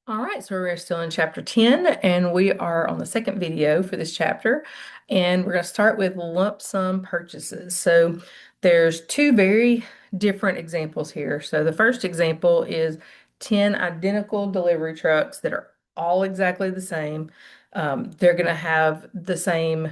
All right, so we're still in chapter 10, and we are on the second video for this chapter. And we're going to start with lump sum purchases. So there's two very different examples here. So the first example is 10 identical delivery trucks that are all exactly the same. They're going to have the same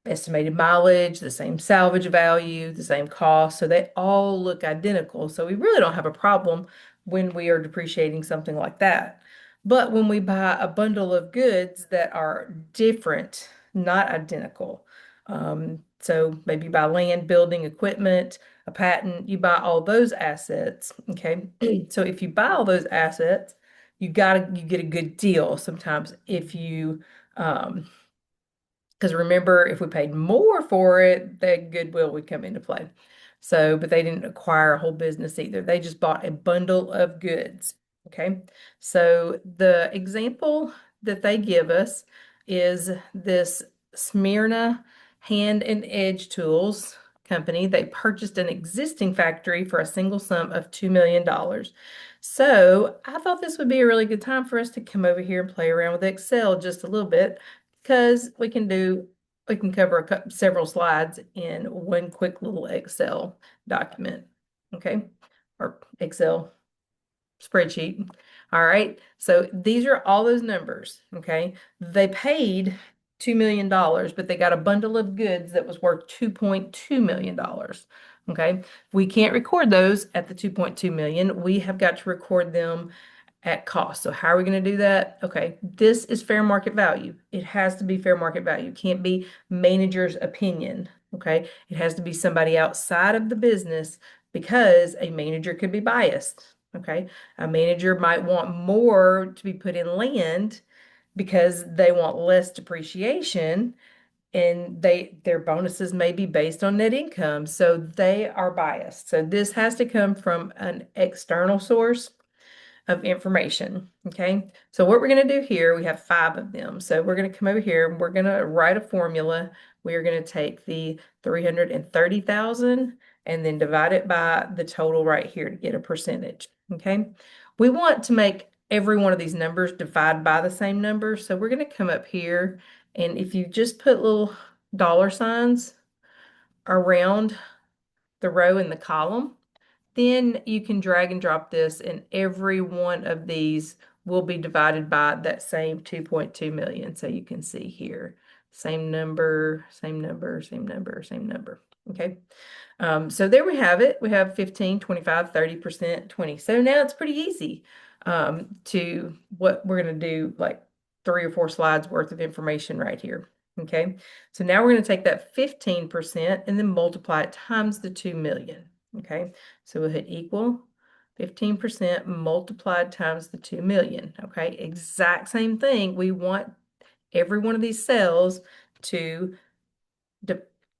estimated mileage, the same salvage value, the same cost. So they all look identical. So we really don't have a problem when we are depreciating something like that. But when we buy a bundle of goods that are different, not identical, so maybe you buy land, building, equipment, a patent, you buy all those assets. Okay. So if you buy all those assets, you get a good deal sometimes if you because remember, if we paid more for it, the goodwill would come into play. So, but they didn't acquire a whole business either. They just bought a bundle of goods. Okay. So the example that they give us is this Smyrna Hand and Edge Tools company. They purchased an existing factory for a single sum of $2 million. So I thought this would be a really good time for us to come over here and play around with Excel just a little bit because we can cover several slides in one quick little Excel document, okay? Or Excel spreadsheet. All right, so these are all those numbers, okay? They paid $2 million, but they got a bundle of goods that was worth $2.2 million, okay? We can't record those at the 2.2 million. We have got to record them at cost. So how are we going to do that? Okay, this is fair market value. It has to be fair market value. It can't be manager's opinion. Okay, it has to be somebody outside of the business because a manager could be biased. Okay, a manager might want more to be put in land because they want less depreciation and their bonuses may be based on net income. So they are biased. So this has to come from an external source of information. Okay, so what we're going to do here, we have five of them. So we're going to come over here and we're going to write a formula. We are going to take the 330,000 and then divide it by the total right here to get a percentage. Okay, we want to make every one of these numbers divide by the same number. So we're going to come up here, and if you just put little dollar signs around the row in the column, then you can drag and drop this, and every one of these will be divided by that same 2.2 million. So you can see here, same number, same number, same number, same number. Okay. So there we have it. We have 15, 25, 30%, 20. So now it's pretty easy to what we're going to do, like 3 or 4 slides worth of information right here. Okay. So now we're going to take that 15% and then multiply it times the 2 million. Okay. So we'll hit equal 15% multiplied times the 2 million. Okay. Exact same thing. We want every one of these cells to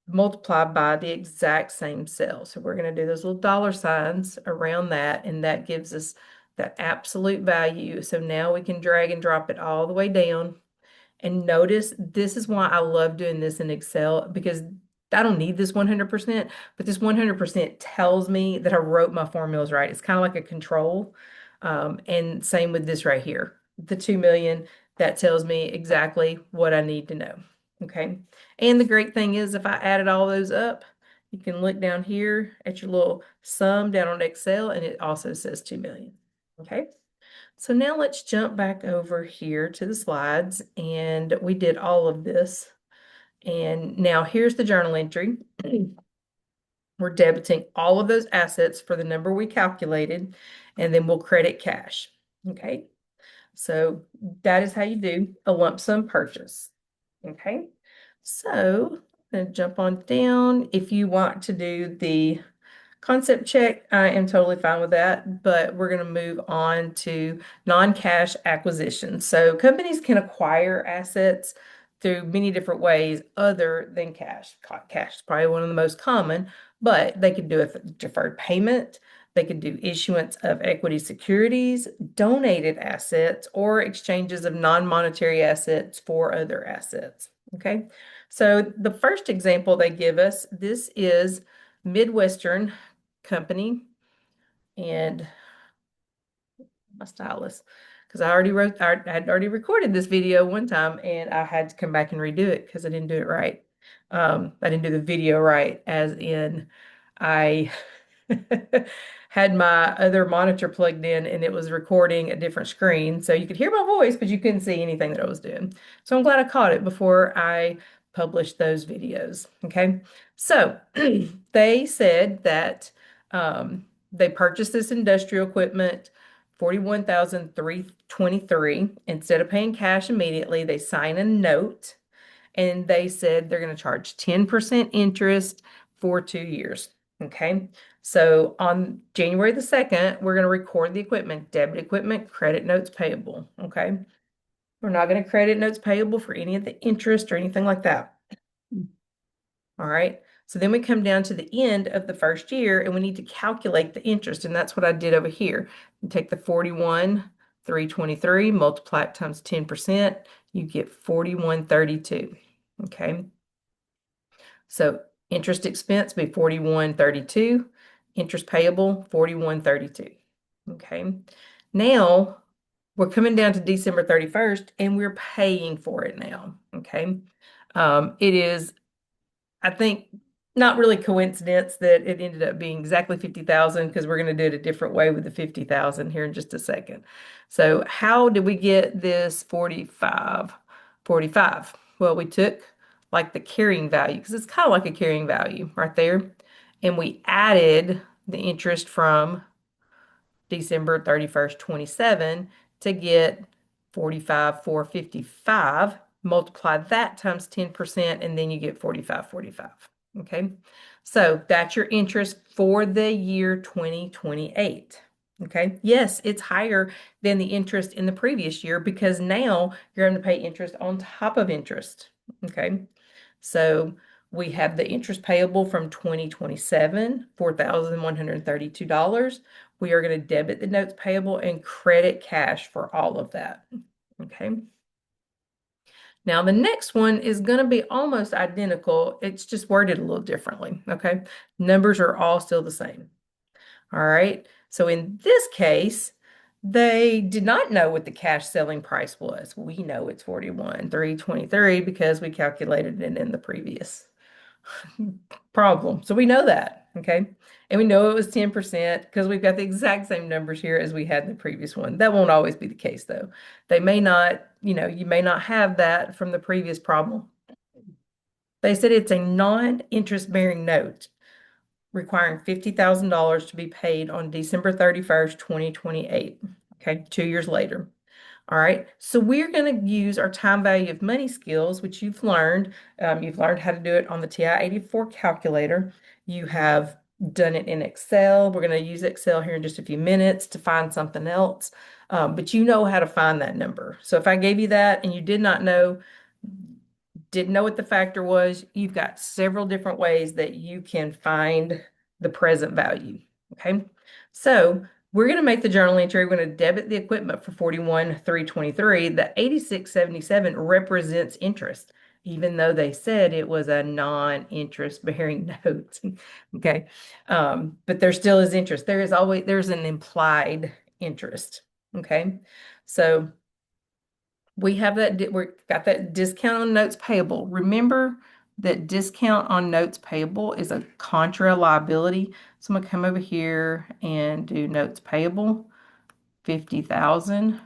multiply by the exact same cell. So we're going to do those little dollar signs around that, and that gives us that absolute value. So now we can drag and drop it all the way down. And notice this is why I love doing this in Excel, because I don't need this 100%, but this 100% tells me that I wrote my formulas right. It's kind of like a control. And same with this right here. The 2 million, that tells me exactly what I need to know. Okay. And the great thing is if I added all those up, you can look down here at your little sum down on Excel, and it also says 2 million. Okay. So now let's jump back over here to the slides, and we did all of this. And now here's the journal entry. We're debiting all of those assets for the number we calculated, and then we'll credit cash. Okay, so that is how you do a lump sum purchase. Okay, so I'm gonna jump on down. If you want to do the concept check, I am totally fine with that, but we're going to move on to non-cash acquisition. So companies can acquire assets through many different ways other than cash. Cash is probably one of the most common, but they could do a deferred payment. They could do issuance of equity securities, donated assets, or exchanges of non-monetary assets for other assets. Okay, so the first example they give us, this is Midwestern company, and my stylus, because I had already recorded this video one time and I had to come back and redo it because I didn't do it right. I didn't do the video right, as in I had my other monitor plugged in and it was recording a different screen. So you could hear my voice, but you couldn't see anything that I was doing. So I'm glad I caught it before I published those videos. Okay. So they said that they purchased this industrial equipment, 41,323. Instead of paying cash immediately, they sign a note and they said they're going to charge 10% interest for 2 years. Okay. So on January the 2nd, we're going to record the equipment, debit equipment, credit notes payable. Okay. We're not going to credit notes payable for any of the interest or anything like that. All right. So then we come down to the end of the first year and we need to calculate the interest. And that's what I did over here. You take the 41,323, multiply it times 10%, you get 4132. Okay. So interest expense be 4132, interest payable 4132. Okay. Now we're coming down to December 31st and we're paying for it now. Okay. It is, I think, not really coincidence that it ended up being exactly 50,000 because we're going to do it a different way with the 50,000 here in just a second. So how did we get this 45? Well, we took like the carrying value because it's kind of like a carrying value right there. And we added the interest from December 31st, 27 to get 45,455. Multiply that times 10%, and then you get 45,45. Okay. So that's your interest for the year 2028. Okay. Yes, it's higher than the interest in the previous year because now you're going to pay interest on top of interest. Okay. So we have the interest payable from 2027, $4,132. We are going to debit the notes payable and credit cash for all of that. Okay. Now the next one is going to be almost identical. It's just worded a little differently. Okay. Numbers are all still the same. All right. So in this case, they did not know what the cash selling price was. We know it's 41,323 because we calculated it in the previous problem. So we know that, okay? And we know it was 10% because we've got the exact same numbers here as we had in the previous one. That won't always be the case though. They may not, you may not have that from the previous problem. They said it's a non-interest bearing note requiring $50,000 to be paid on December 31st, 2028. Okay, 2 years later. All right, so we're going to use our time value of money skills, which you've learned. You've learned how to do it on the TI-84 calculator. You have done it in Excel. We're going to use Excel here in just a few minutes to find something else, but you know how to find that number. So if I gave you that and you didn't know what the factor was, you've got several different ways that you can find the present value. Okay, so we're going to make the journal entry. We're going to debit the equipment for 41,323. The 8677 represents interest, even though they said it was a non-interest bearing note. Okay, but there still is interest. There's an implied interest. Okay, so we have we've got that discount on notes payable. Remember that discount on notes payable is a contra liability. So I'm gonna come over here and do notes payable, 50,000,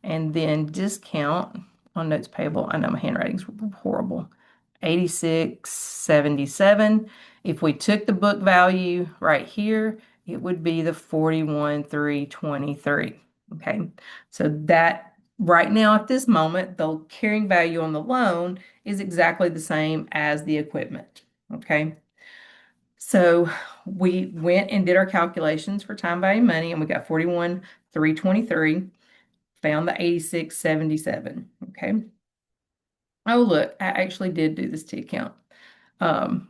and then discount on notes payable. I know my handwriting's horrible. 8677. If we took the book value right here, it would be the 41,323. Okay, so that right now at this moment, the carrying value on the loan is exactly the same as the equipment. Okay, so we went and did our calculations for time value money, and we got 41,323, found the 8677. Okay. Oh, look, I actually did do this T count.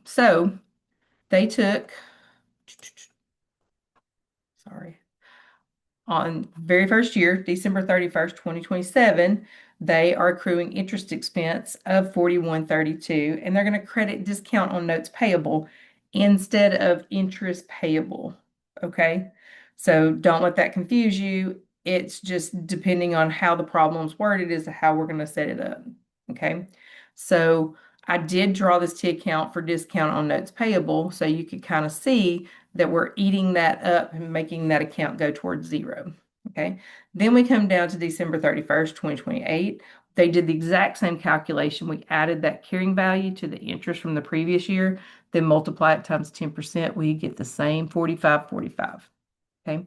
So they took, sorry, on very first year, December 31st, 2027, they are accruing interest expense of 4132, and they're going to credit discount on notes payable instead of interest payable. Okay, so don't let that confuse you. It's just depending on how the problem's worded is how we're going to set it up. Okay. So I did draw this T account for discount on notes payable, so you could kind of see that we're eating that up and making that account go towards zero. Okay. Then we come down to December 31st, 2028. They did the exact same calculation. We added that carrying value to the interest from the previous year, then multiply it times 10%. We get the same 45.45. Okay.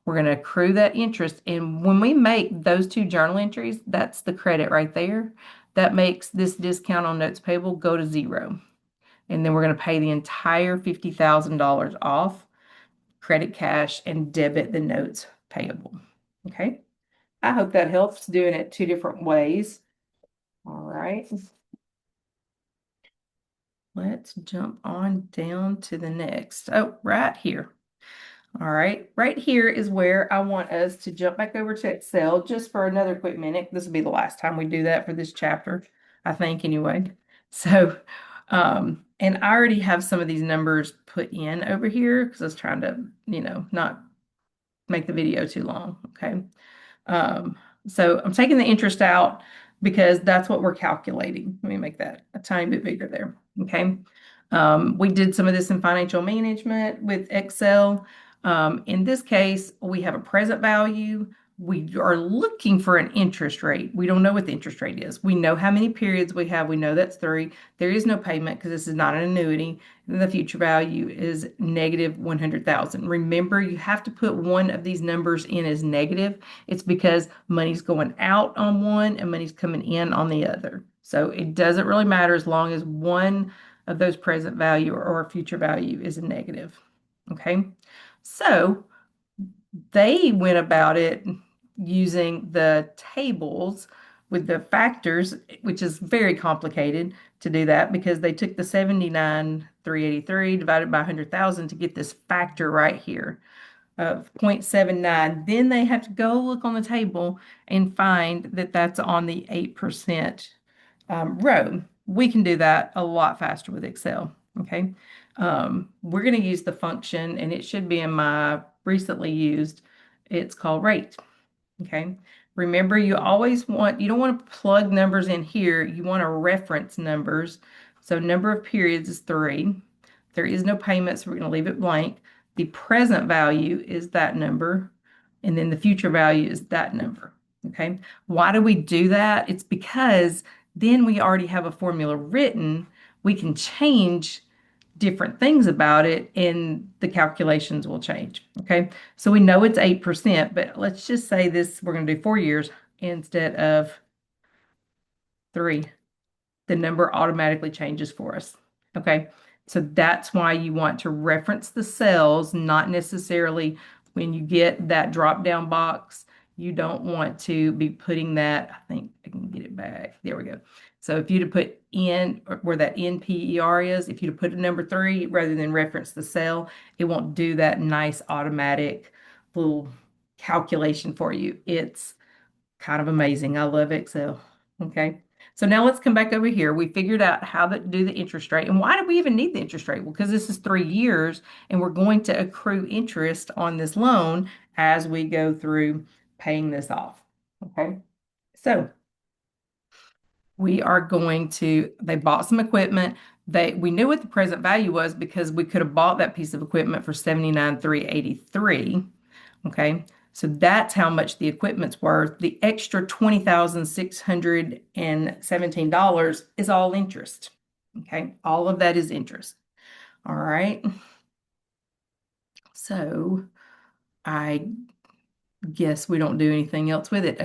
We're going to accrue that interest. And when we make those two journal entries, that's the credit right there. That makes this discount on notes payable go to zero. And then we're going to pay the entire $50,000 off, credit cash, and debit the notes payable. Okay. I hope that helps doing it two different ways. All right. Let's jump on down to the next. Oh, right here. All right, right here is where I want us to jump back over to Excel just for another quick minute. This will be the last time we do that for this chapter, I think anyway. So, and I already have some of these numbers put in over here because I was trying to, not make the video too long, okay? So I'm taking the interest out because that's what we're calculating. Let me make that a tiny bit bigger there, okay? We did some of this in financial management with Excel. In this case, we have a present value. We are looking for an interest rate. We don't know what the interest rate is. We know how many periods we have. We know that's 3. There is no payment because this is not an annuity. And the future value is negative 100,000. Remember, you have to put one of these numbers in as negative. It's because money's going out on one and money's coming in on the other. So it doesn't really matter as long as one of those present value or future value is a negative. Okay. So they went about it using the tables with the factors, which is very complicated to do that because they took the 79,383 divided by 100,000 to get this factor right here of 0.79. Then they have to go look on the table and find that that's on the 8% row. We can do that a lot faster with Excel. Okay. We're going to use the function, and it should be in my recently used. It's called rate. Okay. Remember, you don't want to plug numbers in here. You want to reference numbers. So number of periods is 3. There is no payment, so we're going to leave it blank. The present value is that number, and then the future value is that number. Okay. Why do we do that? It's because then we already have a formula written. We can change different things about it and the calculations will change. Okay. So we know it's 8%, but let's just say this, we're going to do 4 years instead of 3. The number automatically changes for us. Okay. So that's why you want to reference the cells, not necessarily when you get that drop down box. You don't want to be putting that. I think I can get it back. There we go. So if you to put in where that NPER is, if you to put a number 3 rather than reference the cell, it won't do that nice automatic little calculation for you. It's kind of amazing. I love Excel. Okay. So now let's come back over here. We figured out how to do the interest rate. And why do we even need the interest rate? Well, because this is 3 years and we're going to accrue interest on this loan as we go through paying this off. Okay. So we are going to, they bought some equipment. We knew what the present value was because we could have bought that piece of equipment for 79,383. Okay. So that's how much the equipment's worth. The extra $20,617 is all interest. Okay. All of that is interest. All right. So I guess we don't do anything else with it.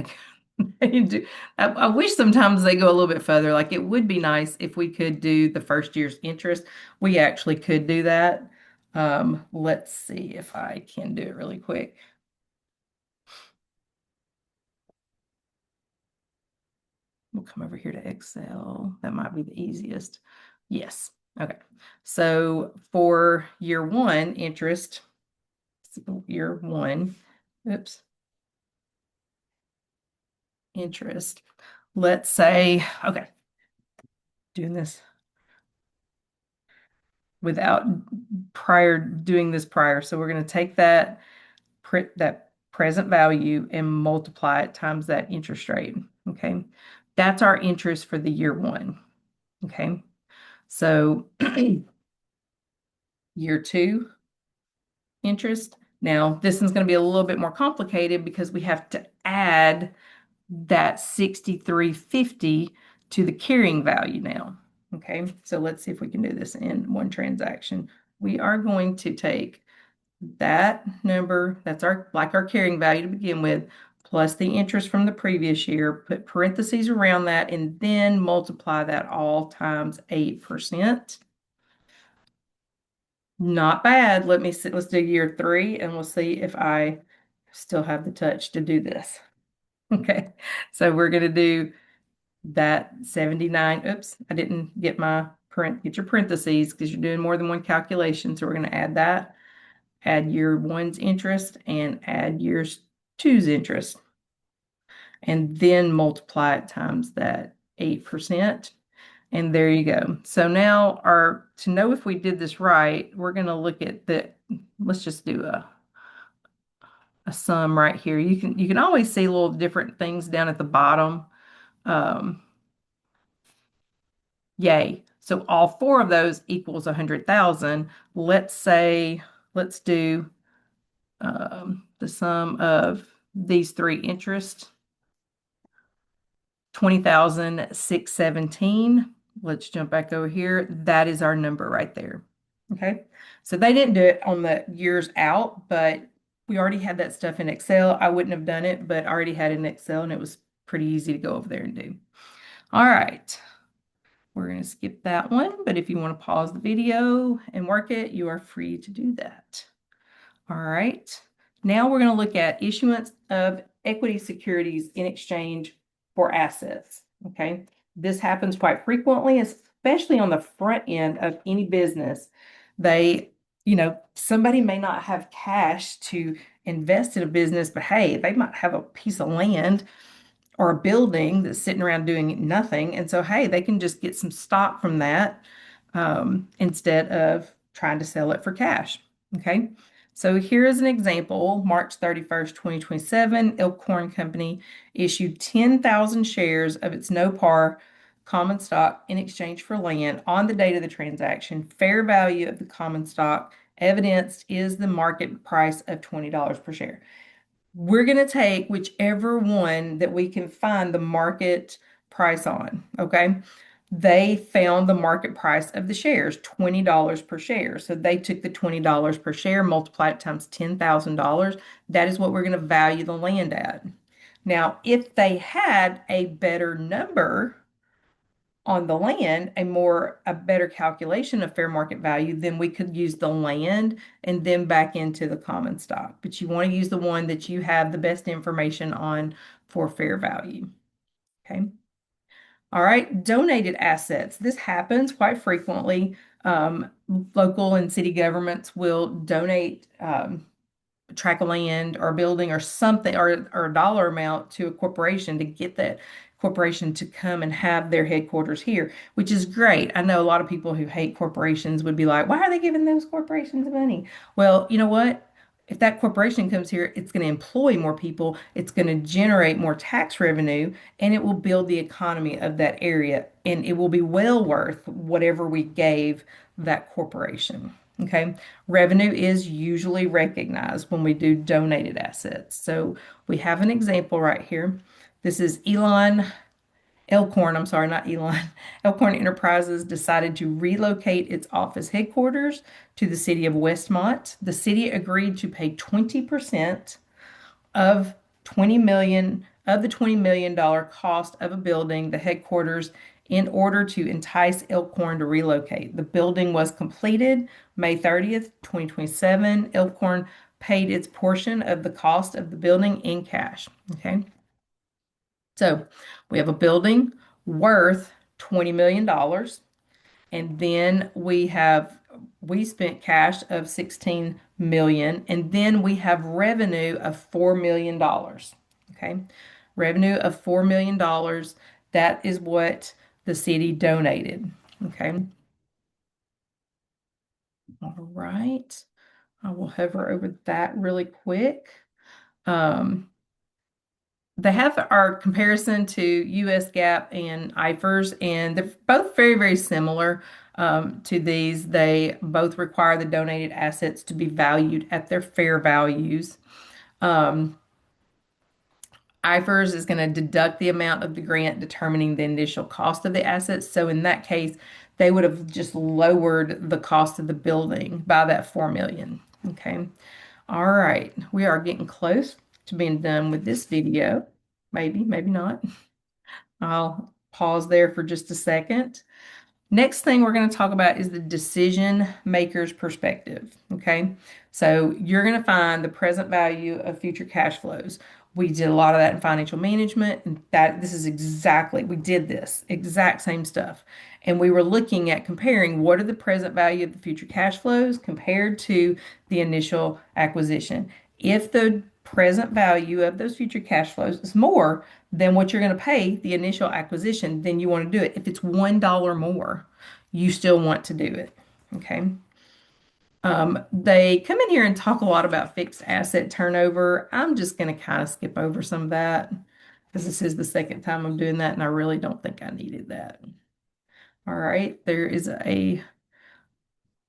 I wish sometimes they go a little bit further. Like it would be nice if we could do the first year's interest. We actually could do that. Let's see if I can do it really quick. We'll come over here to Excel. That might be the easiest. Yes. Okay. So for year 1 interest, year 1, oops, interest. Let's say, okay, doing this without doing this prior. So we're going to take that present value, and multiply it times that interest rate. Okay. That's our interest for the year one. Okay. So year two interest. Now, this one's going to be a little bit more complicated because we have to add that 6350 to the carrying value now. Okay, so let's see if we can do this in one transaction. We are going to take that number, that's our carrying value to begin with, plus the interest from the previous year, put parentheses around that, and then multiply that all times 8%. Not bad. Let me see. Let's do year three and we'll see if I still have the touch to do this. Okay. So we're going to do that 79. Oops, I didn't get get your parentheses because you're doing more than one calculation. So we're going to add that, add year one's interest and add year two's interest, and then multiply it times that 8%. And there you go. So now to know if we did this right, we're going to look at let's just do a sum right here. You can always see little different things down at the bottom. Um, yay. So all four of those equals 100,000. Let's do the sum of these three interests, 20,617. Let's jump back over here. That is our number right there. Okay. So they didn't do it on the years out, but we already had that stuff in Excel. I wouldn't have done it, but I already had it in Excel and it was pretty easy to go over there and do. All right. We're going to skip that one, but if you want to pause the video and work it, you are free to do that. All right. Now we're going to look at issuance of equity securities in exchange for assets. Okay. This happens quite frequently, especially on the front end of any business. Somebody may not have cash to invest in a business, but hey, they might have a piece of land or a building that's sitting around doing nothing. And so, hey, they can just get some stock from that instead of trying to sell it for cash. Okay. So here is an example. March 31st, 2027, Elkhorn Company issued 10,000 shares of its no par common stock in exchange for land on the date of the transaction. Fair value of the common stock evidenced is the market price of $20 per share. We're going to take whichever one that we can find the market price on. Okay. They found the market price of the shares, $20 per share. So they took the $20 per share, multiplied it times $10,000. That is what we're going to value the land at. Now, if they had a better number on the land, a better calculation of fair market value, then we could use the land and then back into the common stock. But you want to use the one that you have the best information on for fair value. Okay. All right, donated assets. This happens quite frequently. Local and city governments will donate a tract of land or a building or something or a dollar amount to a corporation to get that corporation to come and have their headquarters here, which is great. I know a lot of people who hate corporations would be like, why are they giving those corporations money? Well, you know what? If that corporation comes here, it's going to employ more people, it's going to generate more tax revenue, and it will build the economy of that area, and it will be well worth whatever we gave that corporation. Okay. Revenue is usually recognized when we do donated assets. So we have an example right here. This is Elkhorn, I'm sorry, not Elon. Elkhorn Enterprises decided to relocate its office headquarters to the city of Westmont. The city agreed to pay 20% of 20 million of the $20 million cost of a building, the headquarters, in order to entice Elkhorn to relocate. The building was completed May 30th, 2027. Elkhorn paid its portion of the cost of the building in cash. Okay. So we have a building worth $20 million. And then we spent cash of 16 million, and then we have revenue of $4 million. Okay. Revenue of $4 million. That is what the city donated. Okay. All right. I will hover over that really quick. Um, they have our comparison to US GAAP and IFRS, and they're both very, very similar to these. They both require the donated assets to be valued at their fair values. Um, IFRS is going to deduct the amount of the grant determining the initial cost of the assets. So in that case, they would have just lowered the cost of the building by that 4 million. Okay. All right. We are getting close to being done with this video. Maybe, maybe not. I'll pause there for just a second. Next thing we're going to talk about is the decision maker's perspective. Okay. So you're going to find the present value of future cash flows. We did a lot of that in financial management, and that this is exactly, we did this exact same stuff. And we were looking at comparing what are the present value of the future cash flows compared to the initial acquisition. If the present value of those future cash flows is more than what you're going to pay the initial acquisition, then you want to do it. If it's $1 more, you still want to do it. Okay. They come in here and talk a lot about fixed asset turnover. I'm just going to kind of skip over some of that because this is the second time I'm doing that, and I really don't think I needed that. All right, there is a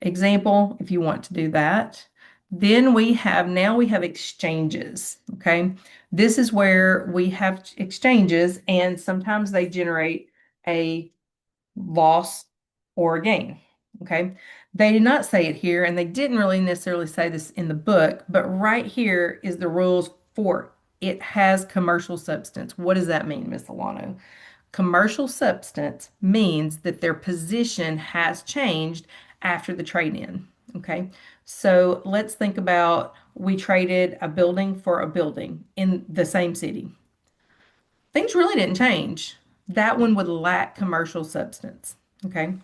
example if you want to do that. Then now we have exchanges. Okay. This is where we have exchanges, and sometimes they generate a loss or a gain. Okay. They did not say it here, and they didn't really necessarily say this in the book, but right here is the rules for it has commercial substance. What does that mean, Miss Alano? Commercial substance means that their position has changed after the trade-in. Okay. So let's think about we traded a building for a building in the same city. Things really didn't change. That one would lack commercial substance. Okay.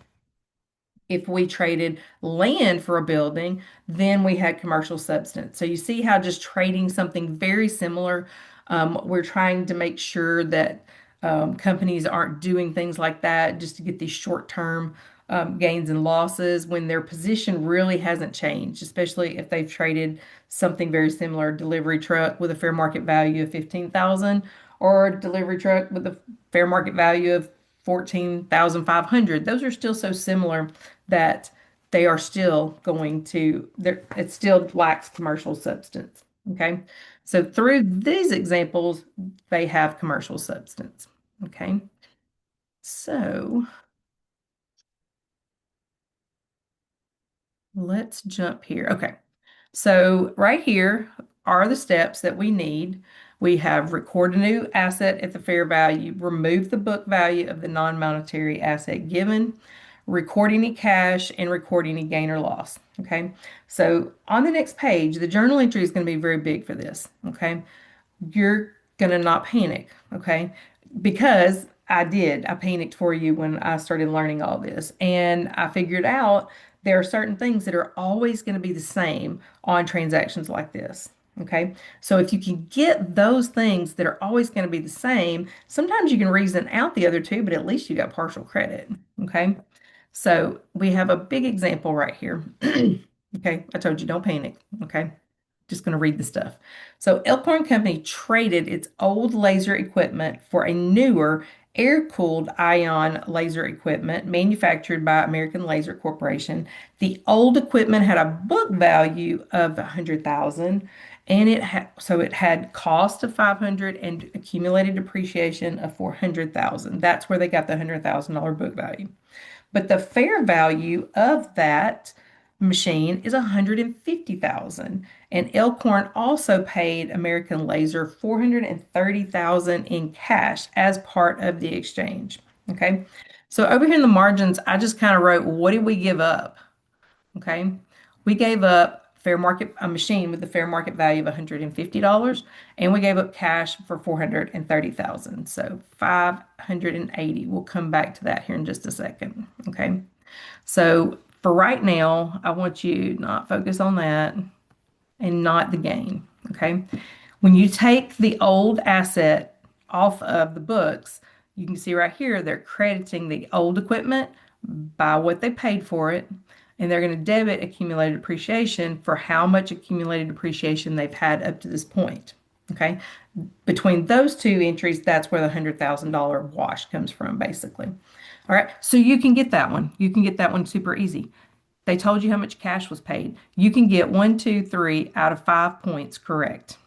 If we traded land for a building, then we had commercial substance. So you see how just trading something very similar, we're trying to make sure that companies aren't doing things like that just to get these short-term gains and losses when their position really hasn't changed, especially if they've traded something very similar, a delivery truck with a fair market value of 15,000 or a delivery truck with a fair market value of 14,500. Those are still so similar that they are still going to, it still lacks commercial substance. Okay. So through these examples, they have commercial substance. Okay. So let's jump here. Okay. So right here are the steps that we need. We have record a new asset at the fair value, remove the book value of the non-monetary asset given, record any cash, and record any gain or loss. Okay. So on the next page, the journal entry is going to be very big for this. Okay. You're going to not panic. Okay. Because I panicked for you when I started learning all this. And I figured out there are certain things that are always going to be the same on transactions like this. Okay. So if you can get those things that are always going to be the same, sometimes you can reason out the other two, but at least you got partial credit. Okay. So we have a big example right here. Okay. I told you don't panic. Okay. Just going to read the stuff. So Elkhorn Company traded its old laser equipment for a newer air-cooled ion laser equipment manufactured by American Laser Corporation. The old equipment had a book value of 100,000 and it had cost of 500 and accumulated depreciation of 400,000. That's where they got the $100,000 book value. But the fair value of that machine is 150,000. And Elkhorn also paid American Laser 430,000 in cash as part of the exchange. Okay. So over here in the margins, I just kind of wrote, what did we give up? Okay. We gave up a machine with the fair market value of $150, and we gave up cash for 430,000. So 580. We'll come back to that here in just a second. Okay. So for right now, I want you not focus on that and not the gain. Okay. When you take the old asset off of the books, you can see right here, they're crediting the old equipment by what they paid for it, and they're going to debit accumulated depreciation for how much accumulated depreciation they've had up to this point. Okay. Between those two entries, that's where the $100,000 wash comes from, basically. All right. So you can get that one. You can get that one super easy. They told you how much cash was paid. You can get one, two, three out of 5 points correct.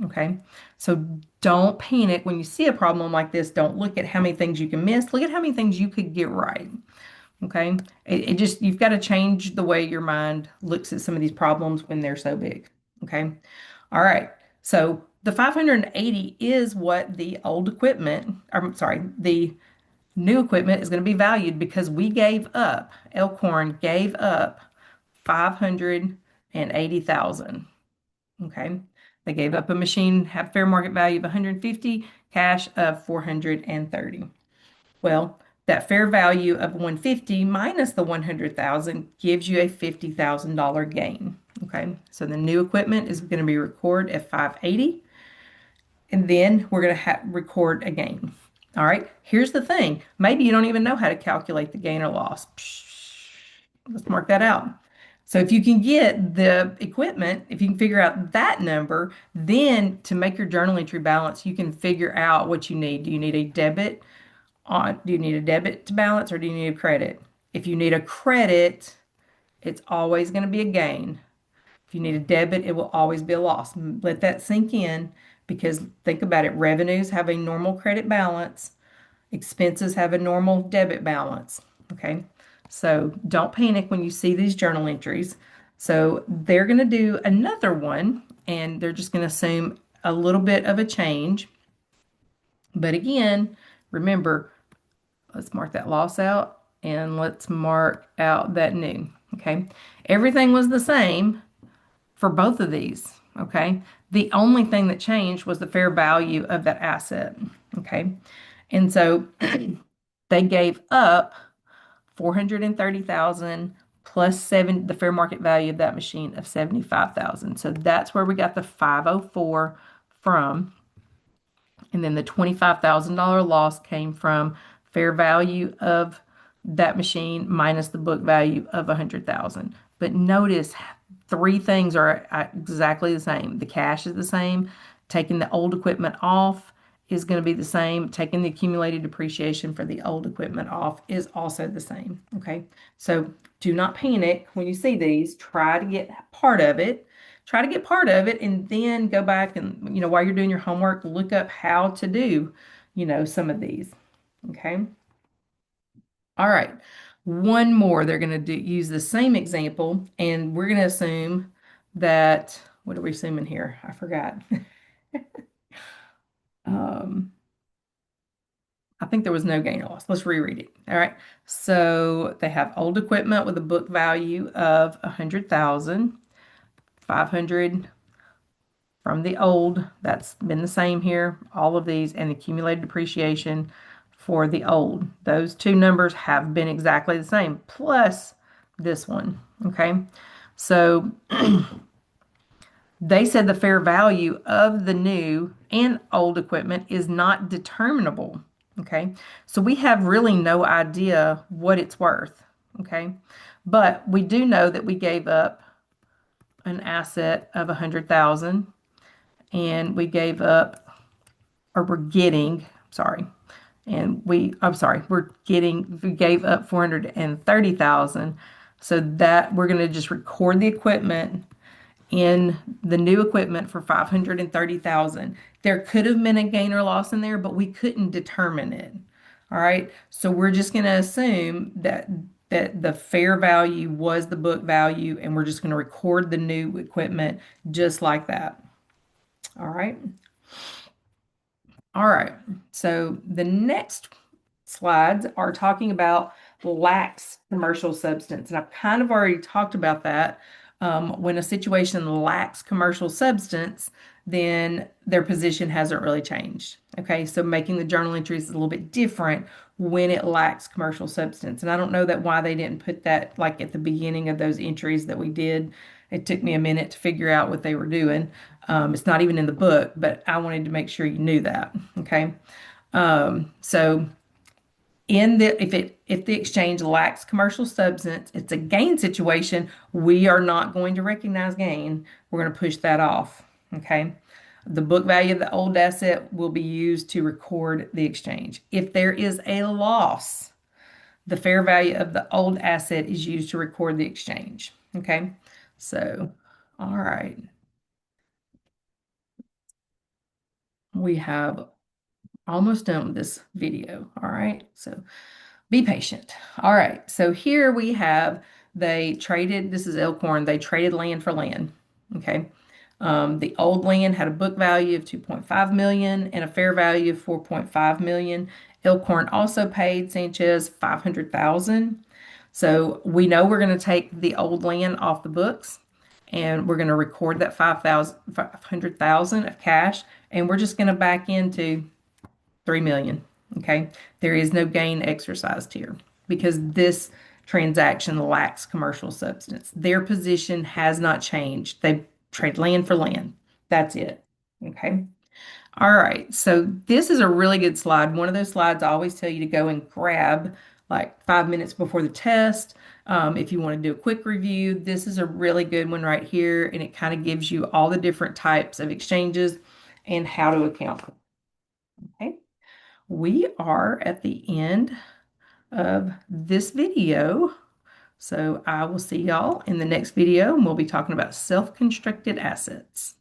Okay. So don't panic when you see a problem like this. Don't look at how many things you can miss. Look at how many things you could get right. Okay. It just, you've got to change the way your mind looks at some of these problems when they're so big. Okay. All right. So the 580 is what the old equipment, I'm sorry, the new equipment is going to be valued because we gave up, Elkhorn gave up 580,000. Okay. They gave up a machine, have fair market value of 150, cash of 430. Well, that fair value of 150 minus the 100,000 gives you a $50,000 gain. Okay. So the new equipment is going to be recorded at 580, and then we're going to record a gain. All right. Here's the thing. Maybe you don't even know how to calculate the gain or loss. Let's mark that out. So if you can get the equipment, if you can figure out that number, then to make your journal entry balance, you can figure out what you need. Do you need a debit do you need a debit to balance or do you need a credit? If you need a credit, it's always going to be a gain. If you need a debit, it will always be a loss. Let that sink in because think about it. Revenues have a normal credit balance. Expenses have a normal debit balance. Okay. So don't panic when you see these journal entries. So they're going to do another one and they're just going to assume a little bit of a change. But again, remember, let's mark that loss out and let's mark out that new. Okay. Everything was the same for both of these. Okay. The only thing that changed was the fair value of that asset. Okay. And so they gave up 430,000 plus the fair market value of that machine of 75,000. So that's where we got the 504 from. And then the $25,000 loss came from fair value of that machine minus the book value of 100,000. But notice three things are exactly the same. The cash is the same. Taking the old equipment off is going to be the same. Taking the accumulated depreciation for the old equipment off is also the same. Okay. So do not panic when you see these. Try to get part of it. Try to get part of it and then go back and, while you're doing your homework, look up how to do, some of these. Okay. All right. One more. They're going to use the same example, and we're going to assume that, what are we assuming here? I forgot. Um, I think there was no gain or loss. Let's reread it. All right. So they have old equipment with a book value of 100,000, 500 from the old. That's been the same here. All of these and accumulated depreciation for the old. Those two numbers have been exactly the same, plus this one. Okay. So they said the fair value of the new and old equipment is not determinable. Okay. So we have really no idea what it's worth. Okay. But we do know that we gave up an asset of 100,000 and we gave up, or we're getting, sorry, we gave up 430,000. So that we're going to just record the equipment in the new equipment for 530,000. There could have been a gain or loss in there, but we couldn't determine it. All right. So we're just going to assume that the fair value was the book value, and we're just going to record the new equipment just like that. All right. All right. So the next slides are talking about lax commercial substance. And I've kind of already talked about that. When a situation lacks commercial substance, then their position hasn't really changed. Okay, so making the journal entries is a little bit different when it lacks commercial substance. And I don't know that why they didn't put that like at the beginning of those entries that we did. It took me a minute to figure out what they were doing. It's not even in the book, but I wanted to make sure you knew that. Okay, so if the exchange lacks commercial substance, it's a gain situation. We are not going to recognize gain. We're going to push that off. Okay. The book value of the old asset will be used to record the exchange. If there is a loss, the fair value of the old asset is used to record the exchange. Okay, so, all right, we have almost done with this video. All right, so be patient. All right, so here we have they traded, this is Elkhorn, they traded land for land. Okay. The old land had a book value of 2.5 million and a fair value of 4.5 million. Elkhorn also paid Sanchez 500,000. So we know we're going to take the old land off the books and we're going to record that 500,000 of cash and we're just going to back into 3 million. Okay. There is no gain exercised here because this transaction lacks commercial substance. Their position has not changed. They trade land for land. That's it. Okay. All right. So this is a really good slide. One of those slides I always tell you to go and grab like 5 minutes before the test. If you want to do a quick review, this is a really good one right here. And it kind of gives you all the different types of exchanges and how to account. Okay. We are at the end of this video. So I will see y'all in the next video and we'll be talking about self-constructed assets.